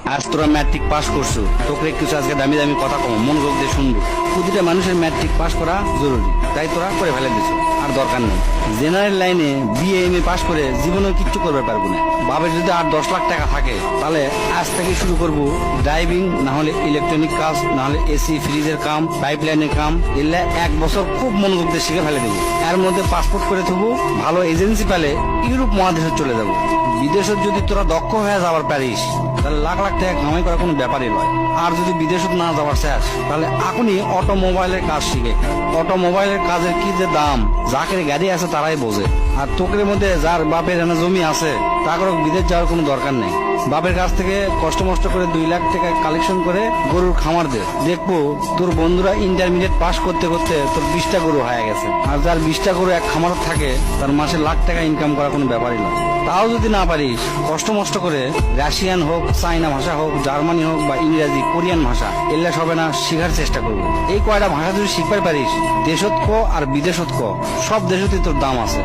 আজ তোরা matric pass করছো, তোকে কিছু আজকে দামি দামি কথা কম মনোযোগ দিয়ে শুনবো। প্রতিটা মানুষের ম্যাট্রিক পাস করা জরুরি, তাই তোরা করে ফেলে দিছো, আর দরকার নেই। জেনারেল লাইনে বিএ এম এ পাস করে জীবনেও কিচ্ছু করবে পারবো না। বাবার যদি আর 10 লাখ টাকা থাকে তাহলে আজ থেকে শুরু করব ড্রাইভিং, না হলে ইলেকট্রনিক কাজ, না হলে এসি ফ্রিজের কাম, পাইপ লাইনের কাম। এলে 1 বছর খুব মনোযোগ দিয়ে শিখে ফেলে দেবো। এর মধ্যে পাসপোর্ট করে থবো, ভালো এজেন্সি পেলে ইউরোপ মহাদেশে চলে যাবো। বিদেশে যদি তোরা দক্ষ হয়ে যাবার পারিস তাহলে লাখ লাখ টাকা কামাই করা কোনো ব্যাপারই নয়। আর যদি বিদেশে না যাবার চাস তাহলে এখনই অটোমোবাইলের কাজ শিখে। অটোমোবাইলের কাজের কি যে দাম, যাকের গাড়ি আছে তারাই বোঝে। আর তোকের মধ্যে যার বাপের এনে জমি আছে তাকে বিদেশ যাওয়ার কোনো দরকার নেই। বাপের কাছ থেকে কষ্ট মষ্ট করে 2 লাখ টাকা কালেকশন করে গরুর খামার দে, দেখবো তোর বন্ধুরা ইন্টারমিডিয়েট পাস করতে করতে তোর 20টা গরু হয়ে গেছে। আর যার 20টা গরু এক খামার থাকে তার মাসে লাখ টাকা ইনকাম করা কোনো ব্যাপারই নয়। তাও যদি না পারিস কষ্ট মষ্ট করে রাশিয়ান হোক, চাইনা ভাষা হোক, জার্মানি হোক বা ইংরেজি, কোরিয়ান ভাষা, এগুলা সবে না শেখার চেষ্টা করবো। এই কয়টা ভাষা যদি শিখতে পারিস, দেশত আর বিদেশত সব দেশতেই তোর দাম আছে।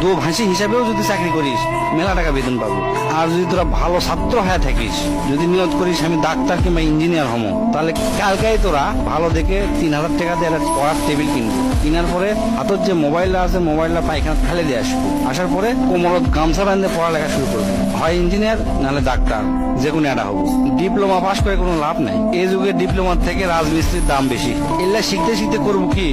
দু ভাষী হিসাবেও যদি চাকরি করিস মেলা টাকা বেতন পাবো। আর যদি তোরা ভালো ছাত্র হয়ে থাকিস, যদি নিয়ত করিস আমি ডাক্তার কিংবা ইঞ্জিনিয়ার হবো, তাহলে কালকেই তোরা ভালো দেখে 3000 টাকা দিয়ে একটা পড়ার টেবিল কিনবি। কেনার পরে হাতের যে মোবাইলটা আছে মোবাইলটা পায়খানা ফেলে দিয়ে আসবো। আসার পরে কোমরত গামছা বাঁধে পড়ালেখা শুরু করবো। হয় ইঞ্জিনিয়ার নাহলে ডাক্তার, যে কোনো একটা হবো। ডিপ্লোমা পাস করে কোনো লাভ নাই। এই যুগে ডিপ্লোমার থেকে রাজমিস্ত্রির দাম বেশি। এগুলা শিখতে শিখতে করবো কি,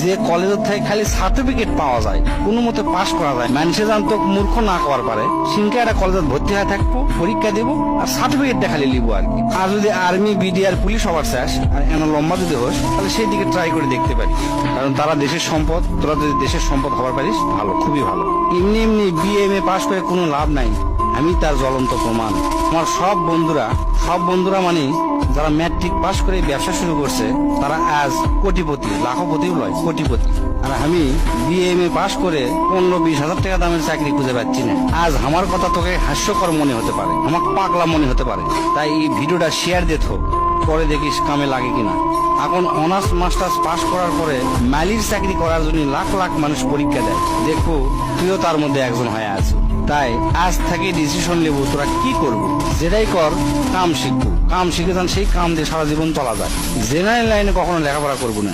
যে কলেজের থেকে খালি সার্টিফিকেট পাওয়া যায়, কোনো মতে পাস করা যায়, মানুষে জানতো মূর্খ না করার পারে, সিনকে একটা কলেজে ভর্তি হয়ে থাকবো, পরীক্ষা দেবো আর সার্টিফিকেটটা খালি লিবো আর কি। আর যদি আর্মি, বিডিআর, পুলিশ হবার চাস আর এমন লম্বা যদি হোস তাহলে সেই দিকে ট্রাই করে দেখতে পারিস। কারণ তারা দেশের সম্পদ, তোরা যদি দেশের সম্পদ হবার পারিস ভালো, খুবই ভালো। এমনি এমনি বিএ এম এ পাস করে কোনো লাভ নাই, আমি তার জ্বলন্ত প্রমাণ। আমার সব বন্ধুরা মানে যারা ম্যাট্রিক পাস করে ব্যবসা শুরু করছে তারা আজ কোটিপতি, লাখপতিও নয়, কোটিপতি। আর আমি বিএ এম এ পাস করে 15-20 হাজার টাকা দামের চাকরি খুঁজে পাচ্ছি না। আজ আমার কথা তোকে হাস্যকর মনে হতে পারে, আমার পাগলা মনে হতে পারে, তাই এই ভিডিওটা শেয়ার দে তো, পরে দেখিস কামে লাগে কিনা। এখন অনার্স মাস্টার্স পাস করার পরে মালির চাকরি করার জন্য লাখ লাখ মানুষ পরীক্ষা দেয়, দেখবো তুইও তার মধ্যে একজন হয়ে আছিস। তাই আজ থেকে ডিসিশন নেবো তোরা কি করবো। যেটাই কর কাম শিখবো, কাম শিখে যান, সেই কাম দিয়ে সারা জীবন চলা যায়। জেনারেল লাইনে কখনো লেখাপড়া করবো না।